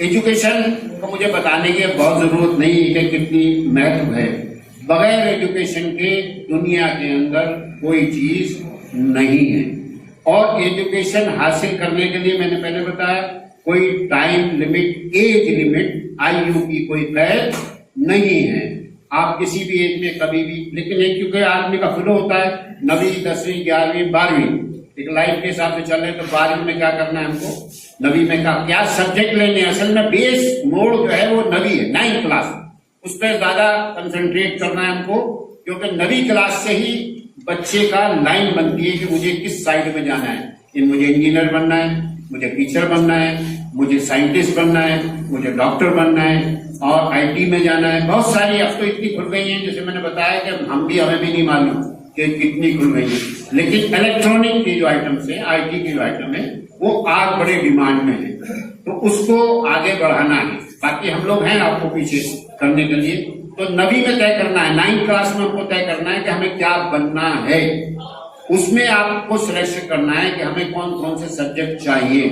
Education को मुझे बताने की बहुत जरूरत नहीं है कि कितनी महत्व है। बगैर एजुकेशन के दुनिया के अंदर कोई चीज नहीं है। और एजुकेशन हासिल करने के लिए मैंने पहले बताया कोई टाइम लिमिट, एज लिमिट, आयु की कोई कैद नहीं है। आप किसी भी एज में कभी भी, लेकिन एक क्योंकि आदमी का फ्लो होता है 9वीं 10वीं 11वीं 12वीं, एक लाइफ के हिसाब से चल रहे तो 12वीं में क्या करना है हमको, 9वीं में क्या सब्जेक्ट लेने हैं। असल में बेस मोड जो है वो 9वीं है, 9th क्लास, उस पर ज्यादा कंसंट्रेट करना है हमको, क्योंकि 9वीं क्लास से ही बच्चे का लाइन बनती है कि मुझे किस साइड में जाना है। मुझे इंजीनियर बनना है, मुझे टीचर बनना है, मुझे साइंटिस्ट बनना है, मुझे डॉक्टर बनना है और आईटी में जाना है। बहुत सारी अब तो इतनी खुल गई हैं, जैसे मैंने बताया कि हमें भी नहीं मालूम कि कितनी खुल गई है। लेकिन इलेक्ट्रॉनिक की जो आइटम्स है, आईटी की जो आइटम है, वो आज बड़े डिमांड में है, तो उसको आगे बढ़ाना है। बाकी हम लोग हैं आपको पीछे करने के लिए। तो 9वीं में तय करना है, 9th क्लास में हमको तय करना है कि हमें क्या बनना है। उसमें आपको सिलेक्शन करना है कि हमें कौन कौन से सब्जेक्ट चाहिए।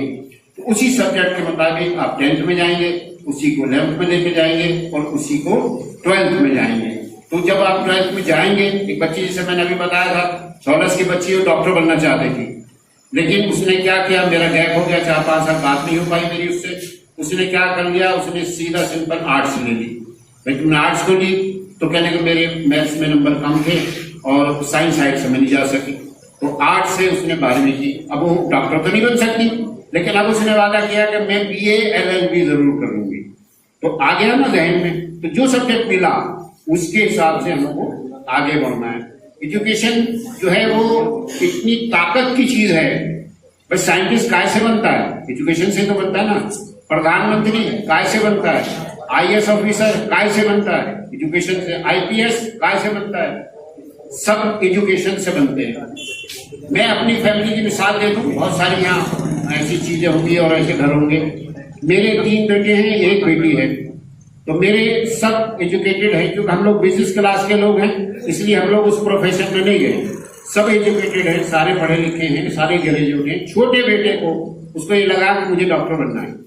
तो उसी सब्जेक्ट के मुताबिक आप 10th में जाएंगे, उसी को 11th में लेके जाएंगे और उसी को 12th में जाएंगे। तो जब आप 12th में जाएंगे, एक बच्ची जैसे मैंने अभी बताया था, 16 की बच्ची वो डॉक्टर बनना चाहती थी, लेकिन उसने क्या किया, मेरा गैप हो गया, 4-5 साल बात नहीं हो पाई मेरी उससे। उसने क्या कर लिया, उसने सीधा सिंपल आर्ट्स ले ली। भाई तुमने आर्ट्स को ली तो कहने को मेरे मैथ्स में नंबर कम थे और साइंस साइड से मैं नहीं जा सकी, तो आर्ट्स से उसने 12वीं की। अब वो डॉक्टर तो नहीं बन सकती, लेकिन अब उसने वादा किया कि मैं BA LLB जरूर करूंगी। तो आ गया ना जहन में, तो जो सब्जेक्ट मिला उसके हिसाब से हमको आगे बढ़ना है। एजुकेशन जो है वो इतनी ताकत की चीज है। भाई साइंटिस्ट काय से बनता है, एजुकेशन से तो बनता है ना। प्रधानमंत्री काय से बनता है, IAS ऑफिसर काय से बनता है, एजुकेशन से। IPS काय से बनता है, सब एजुकेशन से बनते हैं। मैं अपनी फैमिली की मिसाल दे दूं, बहुत सारी यहाँ ऐसी चीजें होंगी और ऐसे घर होंगे। मेरे 3 बेटे हैं, 1 बेटी है, तो मेरे सब एजुकेटेड है, क्योंकि हम लोग बिजनेस क्लास के लोग हैं, इसलिए हम लोग उस प्रोफेशन में नहीं गए। सब एजुकेटेड है, सारे पढ़े लिखे हैं, सारे ग्रेजुएट हैं। छोटे बेटे को उसको ये लगा कि मुझे डॉक्टर बनना है,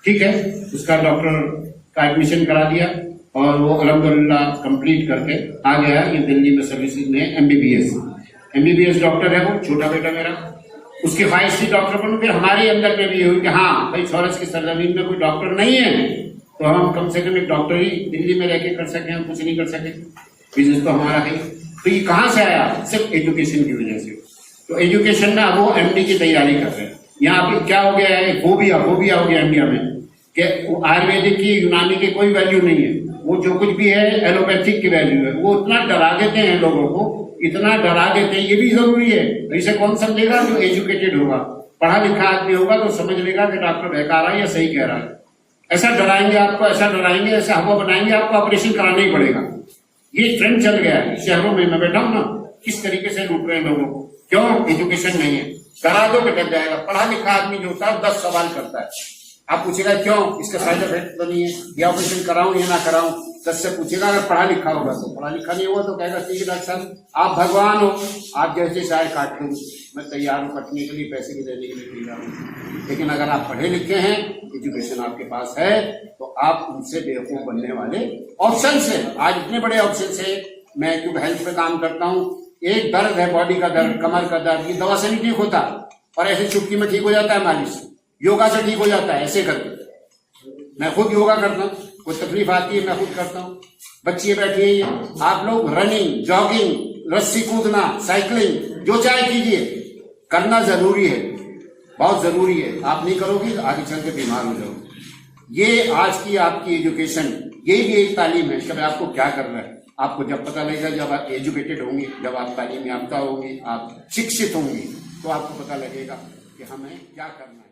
ठीक है, उसका डॉक्टर का एडमिशन करा दिया और वो अल्हम्दुलिल्लाह कंप्लीट करके आ गया। ये दिल्ली में सर्विसेज में MBBS डॉक्टर है वो, छोटा बेटा मेरा। उसकी ख्वाहिश थी डॉक्टर बनूं। फिर हमारे अंदर में भी हुई कि हाँ भाई, सौरस की सरजमीन में कोई डॉक्टर नहीं है तो हम कम से कम एक डॉक्टर ही दिल्ली में रह के कर सके। हम कुछ नहीं कर सके, बिजनेस तो हमारा है। तो ये कहाँ से आया, सिर्फ एजुकेशन की वजह से। तो एजुकेशन में अब वो MD की तैयारी कर रहे हैं। यहाँ पे क्या हो गया है, फोबिया हो गया इंडिया में कि आयुर्वेदिक की, यूनानी की कोई वैल्यू नहीं है। वो जो कुछ भी है एलोपैथिक की वैल्यू है। वो इतना डरा देते हैं लोगों को, इतना डरा देते हैं। ये भी जरूरी है, इसे कौन समझेगा, जो एजुकेटेड होगा, पढ़ा लिखा आदमी होगा तो समझ लेगा कि डॉक्टर बहका रहा है या सही कह रहा है। ऐसा डराएंगे आपको, ऐसा डराएंगे, ऐसा हवा बनाएंगे, आपको ऑपरेशन कराना ही पड़ेगा। ये ट्रेंड चल गया है शहरों में। मैं बैठा हूं ना, किस तरीके से लूट रहे हैं लोगों को। क्यों, एजुकेशन नहीं है। डरा दो कि डर जाएगा। पढ़ा लिखा आदमी जो होता है 10 सवाल करता है। आप पूछेगा क्यों, इसका साइड इफेक्ट तो नहीं है, या ऑपरेशन कराऊं या ना कराऊं। 10 से पूछेगा, अगर पढ़ा लिखा होगा तो। पढ़ा लिखा नहीं हुआ तो कहेगा ठीक है डॉक्टर साहब, आप भगवान हो, आप जैसे चाहे काट लूं, मैं तैयार हूं कटने के लिए, पैसे भी देने के लिए तैयार हूं। लेकिन अगर आप पढ़े लिखे हैं, एजुकेशन आपके पास है, तो आप उनसे बेवकूफ बनने वाले ऑप्शन है। आज इतने बड़े ऑप्शन है। मैं क्योंकि हेल्थ पे काम करता हूँ, एक दर्द है, बॉडी का दर्द, कमर का दर्द, ये दवा से नहीं ठीक होता, और ऐसे चुटकी में ठीक हो जाता है, मालिश से, योगा से ठीक हो जाता है, ऐसे करके। मैं खुद योगा करता हूँ, कोई तकलीफ आती है मैं खुद करता हूँ। बच्चे बैठी है, आप लोग रनिंग, जॉगिंग, रस्सी कूदना, साइकिलिंग, जो चाहे कीजिए, करना जरूरी है, बहुत जरूरी है। आप नहीं करोगे तो आगे चल के बीमार हो जाओगे। ये आज की आपकी एजुकेशन, ये भी एक तालीम है कि आपको क्या करना है। आपको जब पता लगेगा, जब आप एजुकेटेड होंगे, जब आप तालीम याफ्ता होंगे, आप शिक्षित होंगे, तो आपको पता लगेगा कि हमें क्या करना है।